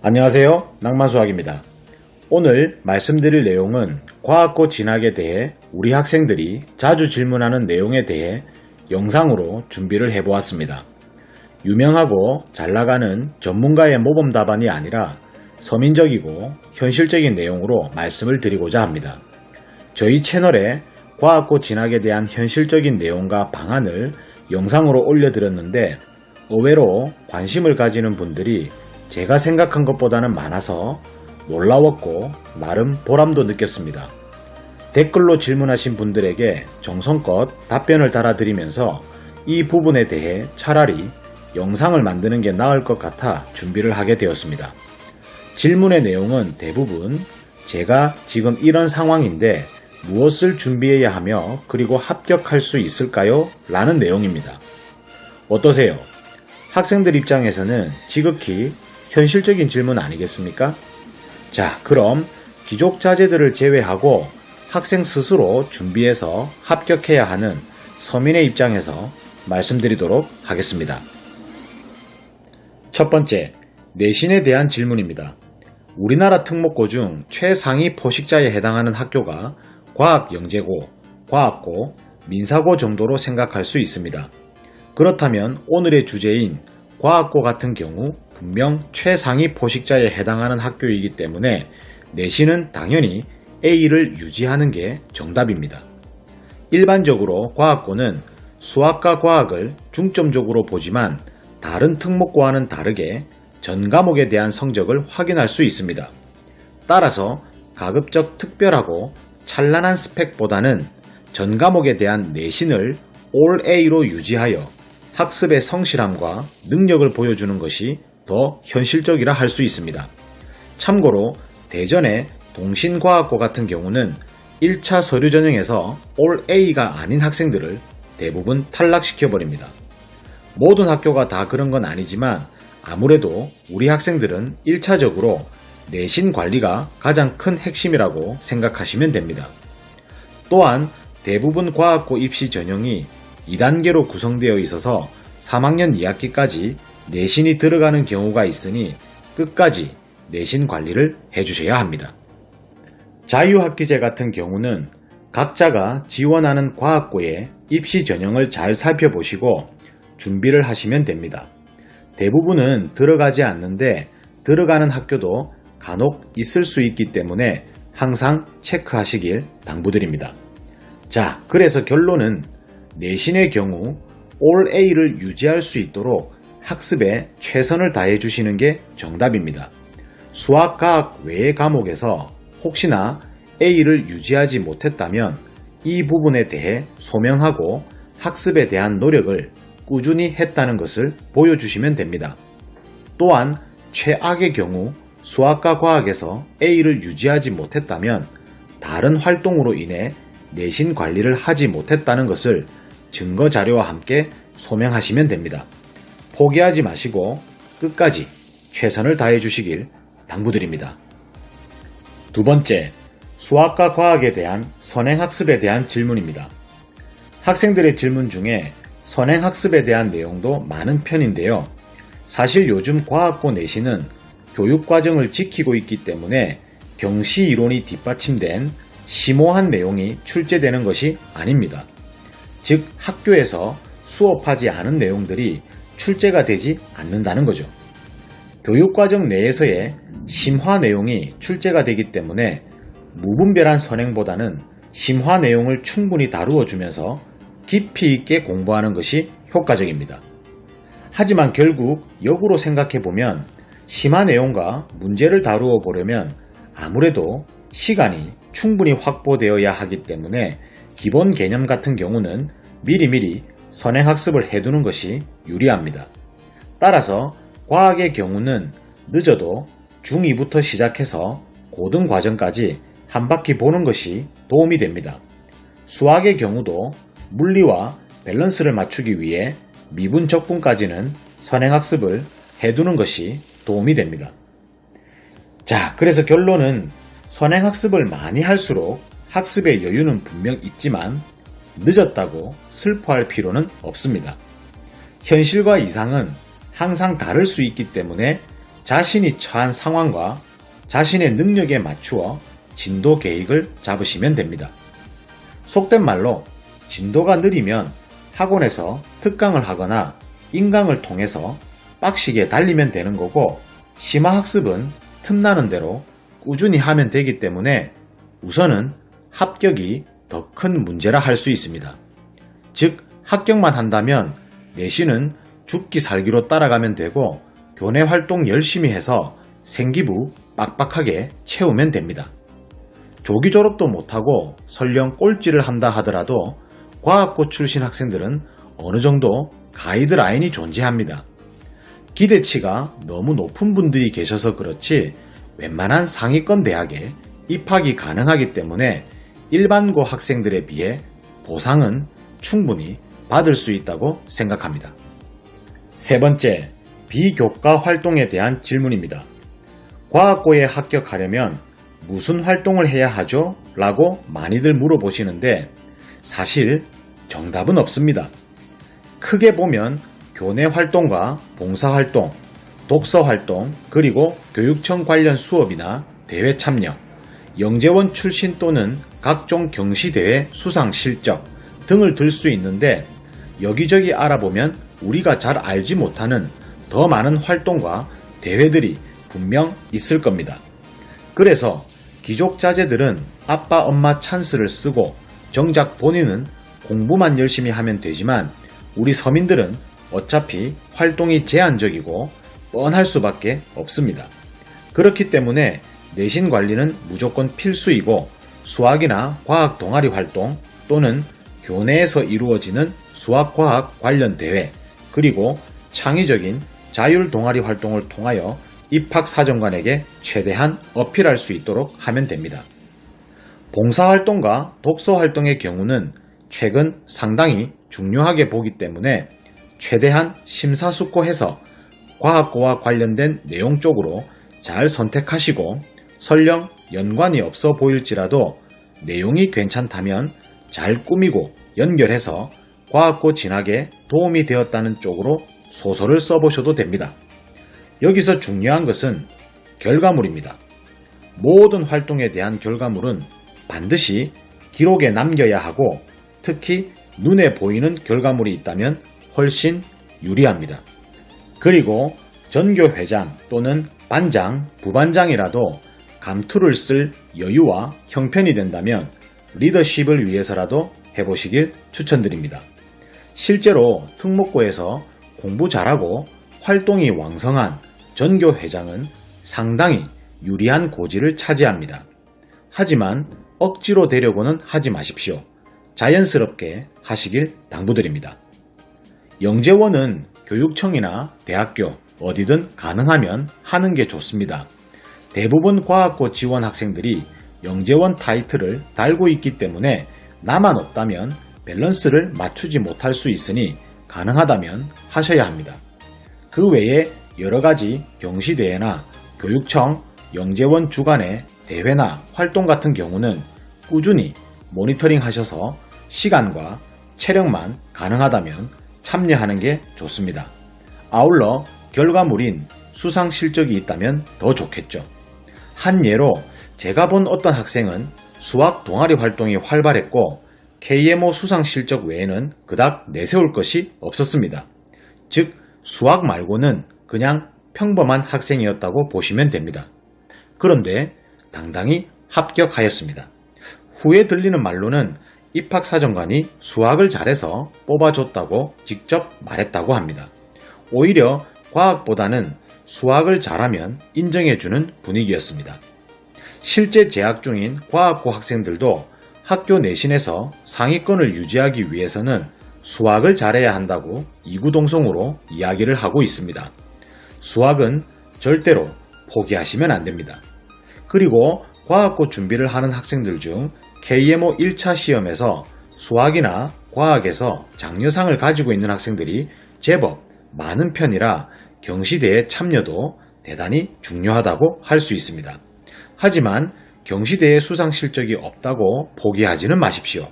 안녕하세요. 낭만수학입니다. 오늘 말씀드릴 내용은 과학고 진학에 대해 우리 학생들이 자주 질문하는 내용에 대해 영상으로 준비를 해보았습니다. 유명하고 잘나가는 전문가의 모범 답안이 아니라 서민적이고 현실적인 내용으로 말씀을 드리고자 합니다. 저희 채널에 과학고 진학에 대한 현실적인 내용과 방안을 영상으로 올려드렸는데 의외로 관심을 가지는 분들이 제가 생각한 것보다는 많아서 놀라웠고 나름 보람도 느꼈습니다. 댓글로 질문하신 분들에게 정성껏 답변을 달아드리면서 이 부분에 대해 차라리 영상을 만드는 게 나을 것 같아 준비를 하게 되었습니다. 질문의 내용은 대부분 제가 지금 이런 상황인데 무엇을 준비해야 하며 그리고 합격할 수 있을까요? 라는 내용입니다. 어떠세요? 학생들 입장에서는 지극히 현실적인 질문 아니겠습니까? 자, 그럼 기족자재들을 제외하고 학생 스스로 준비해서 합격해야 하는 서민의 입장에서 말씀드리도록 하겠습니다. 첫 번째, 내신에 대한 질문입니다. 우리나라 특목고 중 최상위 포식자에 해당하는 학교가 과학영재고, 과학고, 민사고 정도로 생각할 수 있습니다. 그렇다면 오늘의 주제인 과학고 같은 경우 분명 최상위 포식자에 해당하는 학교이기 때문에 내신은 당연히 A를 유지하는 게 정답입니다. 일반적으로 과학고는 수학과 과학을 중점적으로 보지만 다른 특목고와는 다르게 전 과목에 대한 성적을 확인할 수 있습니다. 따라서 가급적 특별하고 찬란한 스펙보다는 전 과목에 대한 내신을 올 A로 유지하여 학습의 성실함과 능력을 보여주는 것이 더 현실적이라 할 수 있습니다. 참고로 대전의 동신과학고 같은 경우는 1차 서류 전형에서 올 A가 아닌 학생들을 대부분 탈락시켜버립니다. 모든 학교가 다 그런 건 아니지만 아무래도 우리 학생들은 1차적으로 내신 관리가 가장 큰 핵심이라고 생각하시면 됩니다. 또한 대부분 과학고 입시 전형이 2단계로 구성되어 있어서 3학년 2학기까지 내신이 들어가는 경우가 있으니 끝까지 내신 관리를 해주셔야 합니다. 자유학기제 같은 경우는 각자가 지원하는 과학고의 입시 전형을 잘 살펴보시고 준비를 하시면 됩니다. 대부분은 들어가지 않는데 들어가는 학교도 간혹 있을 수 있기 때문에 항상 체크하시길 당부드립니다. 자, 그래서 결론은 내신의 경우 올 A를 유지할 수 있도록 학습에 최선을 다해 주시는 게 정답입니다. 수학, 과학 외의 과목에서 혹시나 A를 유지하지 못했다면 이 부분에 대해 소명하고 학습에 대한 노력을 꾸준히 했다는 것을 보여주시면 됩니다. 또한 최악의 경우 수학과 과학에서 A를 유지하지 못했다면 다른 활동으로 인해 내신 관리를 하지 못했다는 것을 증거 자료와 함께 소명하시면 됩니다. 포기하지 마시고 끝까지 최선을 다해 주시길 당부드립니다. 두 번째, 수학과 과학에 대한 선행학습에 대한 질문입니다. 학생들의 질문 중에 선행학습에 대한 내용도 많은 편인데요. 사실 요즘 과학고 내신은 교육과정을 지키고 있기 때문에 경시 이론이 뒷받침된 심오한 내용이 출제되는 것이 아닙니다. 즉 학교에서 수업하지 않은 내용들이 출제가 되지 않는다는 거죠. 교육과정 내에서의 심화 내용이 출제가 되기 때문에 무분별한 선행보다는 심화 내용을 충분히 다루어 주면서 깊이 있게 공부하는 것이 효과적입니다. 하지만 결국 역으로 생각해보면 심화 내용과 문제를 다루어 보려면 아무래도 시간이 충분히 확보되어야 하기 때문에 기본 개념 같은 경우는 미리미리 선행학습을 해두는 것이 유리합니다. 따라서 과학의 경우는 늦어도 중2부터 시작해서 고등 과정까지 한 바퀴 보는 것이 도움이 됩니다. 수학의 경우도 물리와 밸런스를 맞추기 위해 미분 적분까지는 선행학습을 해두는 것이 도움이 됩니다. 자, 그래서 결론은 선행학습을 많이 할수록 학습의 여유는 분명 있지만 늦었다고 슬퍼할 필요는 없습니다. 현실과 이상은 항상 다를 수 있기 때문에 자신이 처한 상황과 자신의 능력에 맞추어 진도 계획을 잡으시면 됩니다. 속된 말로 진도가 느리면 학원에서 특강을 하거나 인강을 통해서 빡시게 달리면 되는 거고, 심화학습은 틈나는 대로 꾸준히 하면 되기 때문에 우선은 합격이 더 큰 문제라 할 수 있습니다. 즉, 합격만 한다면 내신은 죽기 살기로 따라가면 되고 교내 활동 열심히 해서 생기부 빡빡하게 채우면 됩니다. 조기 졸업도 못하고 설령 꼴찌를 한다 하더라도 과학고 출신 학생들은 어느 정도 가이드라인이 존재합니다. 기대치가 너무 높은 분들이 계셔서 그렇지 웬만한 상위권 대학에 입학이 가능하기 때문에 일반고 학생들에 비해 보상은 충분히 받을 수 있다고 생각합니다. 세 번째, 비교과 활동에 대한 질문입니다. 과학고에 합격하려면 무슨 활동을 해야 하죠? 라고 많이들 물어보시는데 사실 정답은 없습니다. 크게 보면 교내 활동과 봉사활동, 독서활동, 그리고 교육청 관련 수업이나 대회 참여, 영재원 출신 또는 각종 경시대회 수상 실적 등을 들 수 있는데, 여기저기 알아보면 우리가 잘 알지 못하는 더 많은 활동과 대회들이 분명 있을 겁니다. 그래서 기족자제들은 아빠 엄마 찬스를 쓰고 정작 본인은 공부만 열심히 하면 되지만, 우리 서민들은 어차피 활동이 제한적이고 뻔할 수밖에 없습니다. 그렇기 때문에 내신 관리는 무조건 필수이고, 수학이나 과학 동아리 활동 또는 교내에서 이루어지는 수학과학 관련 대회, 그리고 창의적인 자율 동아리 활동을 통하여 입학사정관에게 최대한 어필할 수 있도록 하면 됩니다. 봉사활동과 독서활동의 경우는 최근 상당히 중요하게 보기 때문에 최대한 심사숙고해서 과학고와 관련된 내용 쪽으로 잘 선택하시고, 설령 연관이 없어 보일지라도 내용이 괜찮다면 잘 꾸미고 연결해서 과학고 진학에 도움이 되었다는 쪽으로 소설을 써보셔도 됩니다. 여기서 중요한 것은 결과물입니다. 모든 활동에 대한 결과물은 반드시 기록에 남겨야 하고, 특히 눈에 보이는 결과물이 있다면 훨씬 유리합니다. 그리고 전교회장 또는 반장, 부반장이라도 감투를 쓸 여유와 형편이 된다면 리더십을 위해서라도 해보시길 추천드립니다. 실제로 특목고에서 공부 잘하고 활동이 왕성한 전교회장은 상당히 유리한 고지를 차지합니다. 하지만 억지로 되려고는 하지 마십시오. 자연스럽게 하시길 당부드립니다. 영재원은 교육청이나 대학교 어디든 가능하면 하는 게 좋습니다. 대부분 과학고 지원 학생들이 영재원 타이틀을 달고 있기 때문에 나만 없다면 밸런스를 맞추지 못할 수 있으니 가능하다면 하셔야 합니다. 그 외에 여러가지 경시대회나 교육청, 영재원 주관의 대회나 활동 같은 경우는 꾸준히 모니터링 하셔서 시간과 체력만 가능하다면 참여하는 게 좋습니다. 아울러 결과물인 수상 실적이 있다면 더 좋겠죠. 한 예로 제가 본 어떤 학생은 수학 동아리 활동이 활발했고 KMO 수상 실적 외에는 그닥 내세울 것이 없었습니다. 즉 수학 말고는 그냥 평범한 학생이었다고 보시면 됩니다. 그런데 당당히 합격하였습니다. 후에 들리는 말로는 입학사정관이 수학을 잘해서 뽑아줬다고 직접 말했다고 합니다. 오히려 과학보다는 수학을 잘하면 인정해주는 분위기였습니다. 실제 재학 중인 과학고 학생들도 학교 내신에서 상위권을 유지하기 위해서는 수학을 잘해야 한다고 이구동성으로 이야기를 하고 있습니다. 수학은 절대로 포기하시면 안 됩니다. 그리고 과학고 준비를 하는 학생들 중 KMO 1차 시험에서 수학이나 과학에서 장려상을 가지고 있는 학생들이 제법 많은 편이라 경시대회 참여도 대단히 중요하다고 할 수 있습니다. 하지만 경시대회 수상 실적이 없다고 포기하지는 마십시오.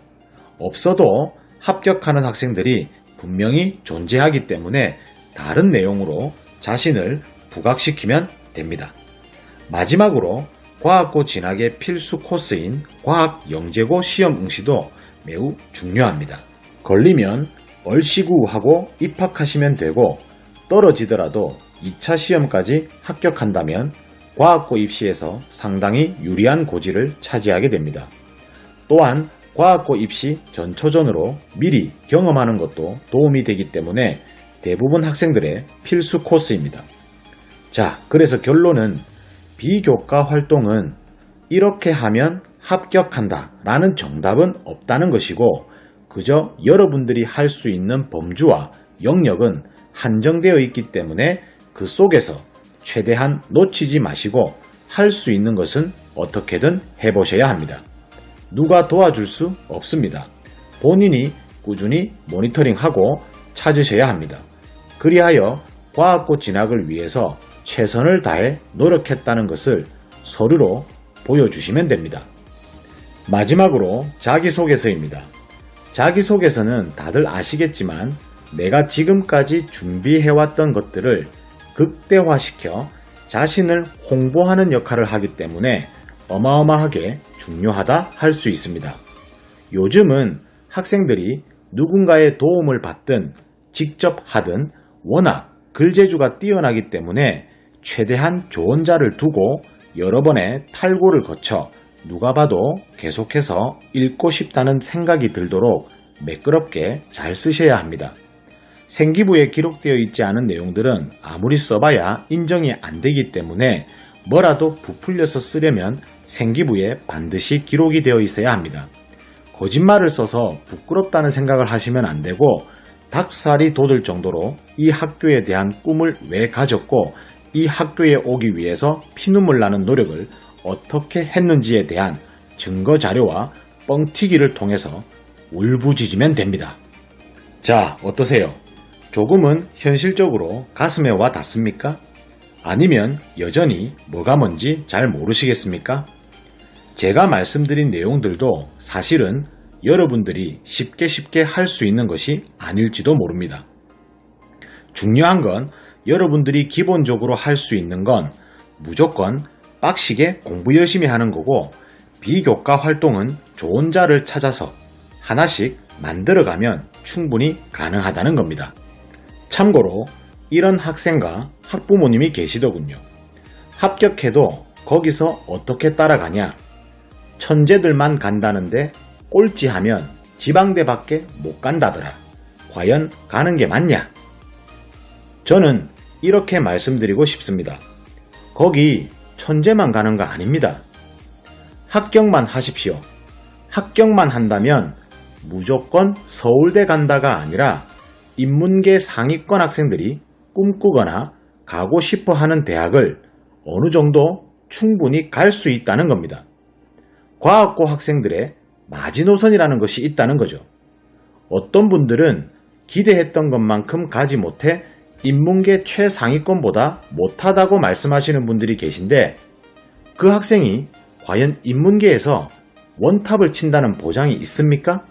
없어도 합격하는 학생들이 분명히 존재하기 때문에 다른 내용으로 자신을 부각시키면 됩니다. 마지막으로 과학고 진학의 필수 코스인 과학 영재고 시험 응시도 매우 중요합니다. 걸리면 얼씨구하고 입학하시면 되고 떨어지더라도 2차 시험까지 합격한다면 과학고 입시에서 상당히 유리한 고지를 차지하게 됩니다. 또한 과학고 입시 전초전으로 미리 경험하는 것도 도움이 되기 때문에 대부분 학생들의 필수 코스입니다. 자, 그래서 결론은 비교과 활동은 이렇게 하면 합격한다 라는 정답은 없다는 것이고 그저 여러분들이 할 수 있는 범주와 영역은 한정되어 있기 때문에 그 속에서 최대한 놓치지 마시고 할 수 있는 것은 어떻게든 해보셔야 합니다. 누가 도와줄 수 없습니다. 본인이 꾸준히 모니터링하고 찾으셔야 합니다. 그리하여 과학고 진학을 위해서 최선을 다해 노력했다는 것을 서류로 보여주시면 됩니다. 마지막으로 자기소개서입니다. 자기소개서는 다들 아시겠지만 내가 지금까지 준비해왔던 것들을 극대화시켜 자신을 홍보하는 역할을 하기 때문에 어마어마하게 중요하다 할 수 있습니다. 요즘은 학생들이 누군가의 도움을 받든 직접 하든 워낙 글재주가 뛰어나기 때문에 최대한 좋은 자를 두고 여러 번의 탈고를 거쳐 누가 봐도 계속해서 읽고 싶다는 생각이 들도록 매끄럽게 잘 쓰셔야 합니다. 생기부에 기록되어 있지 않은 내용들은 아무리 써봐야 인정이 안 되기 때문에 뭐라도 부풀려서 쓰려면 생기부에 반드시 기록이 되어 있어야 합니다. 거짓말을 써서 부끄럽다는 생각을 하시면 안 되고 닭살이 돋을 정도로 이 학교에 대한 꿈을 왜 가졌고 이 학교에 오기 위해서 피눈물 나는 노력을 어떻게 했는지에 대한 증거 자료와 뻥튀기를 통해서 울부짖으면 됩니다. 자, 어떠세요? 조금은 현실적으로 가슴에 와 닿습니까? 아니면 여전히 뭐가 뭔지 잘 모르시겠습니까? 제가 말씀드린 내용들도 사실은 여러분들이 쉽게 할 수 있는 것이 아닐지도 모릅니다. 중요한 건 여러분들이 기본적으로 할 수 있는 건 무조건 빡시게 공부 열심히 하는 거고 비교과 활동은 좋은 자를 찾아서 하나씩 만들어가면 충분히 가능하다는 겁니다. 참고로 이런 학생과 학부모님이 계시더군요. 합격해도 거기서 어떻게 따라가냐? 천재들만 간다는데 꼴찌하면 지방대밖에 못 간다더라. 과연 가는 게 맞냐? 저는 이렇게 말씀드리고 싶습니다. 거기 천재만 가는 거 아닙니다. 합격만 하십시오. 합격만 한다면 무조건 서울대 간다가 아니라 인문계 상위권 학생들이 꿈꾸거나 가고 싶어 하는 대학을 어느 정도 충분히 갈 수 있다는 겁니다. 과학고 학생들의 마지노선이라는 것이 있다는 거죠. 어떤 분들은 기대했던 것만큼 가지 못해 인문계 최상위권보다 못하다고 말씀하시는 분들이 계신데 그 학생이 과연 인문계에서 원탑을 친다는 보장이 있습니까?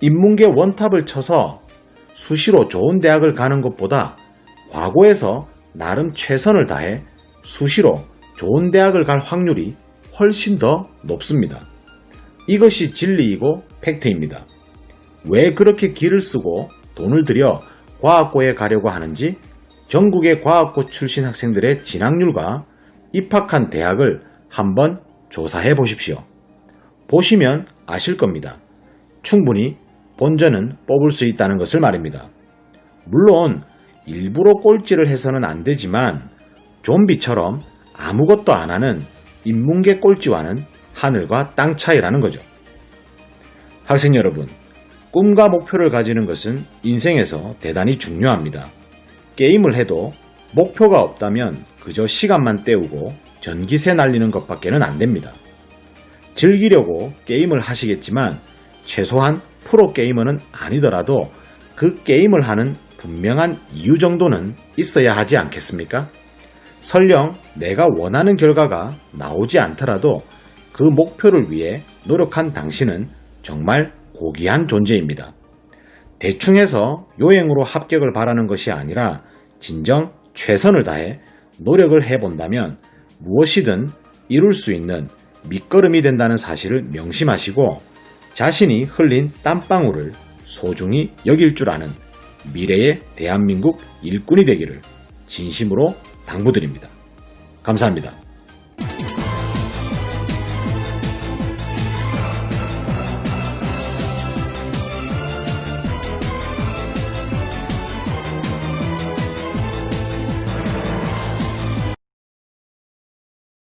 인문계 원탑을 쳐서 수시로 좋은 대학을 가는 것보다 과거에서 나름 최선을 다해 수시로 좋은 대학을 갈 확률이 훨씬 더 높습니다. 이것이 진리이고 팩트입니다. 왜 그렇게 기를 쓰고 돈을 들여 과학고에 가려고 하는지 전국의 과학고 출신 학생들의 진학률과 입학한 대학을 한번 조사해 보십시오. 보시면 아실 겁니다. 충분히 본전은 뽑을 수 있다는 것을 말입니다. 물론 일부러 꼴찌를 해서는 안 되지만 좀비처럼 아무것도 안 하는 인문계 꼴찌와는 하늘과 땅 차이라는 거죠. 학생 여러분, 꿈과 목표를 가지는 것은 인생에서 대단히 중요합니다. 게임을 해도 목표가 없다면 그저 시간만 때우고 전기세 날리는 것밖에는 안 됩니다. 즐기려고 게임을 하시겠지만 최소한 프로게이머는 아니더라도 그 게임을 하는 분명한 이유 정도는 있어야 하지 않겠습니까? 설령 내가 원하는 결과가 나오지 않더라도 그 목표를 위해 노력한 당신은 정말 고귀한 존재입니다. 대충 해서 요행으로 합격을 바라는 것이 아니라 진정 최선을 다해 노력을 해본다면 무엇이든 이룰 수 있는 밑거름이 된다는 사실을 명심하시고 자신이 흘린 땀방울을 소중히 여길 줄 아는 미래의 대한민국 일꾼이 되기를 진심으로 당부드립니다. 감사합니다.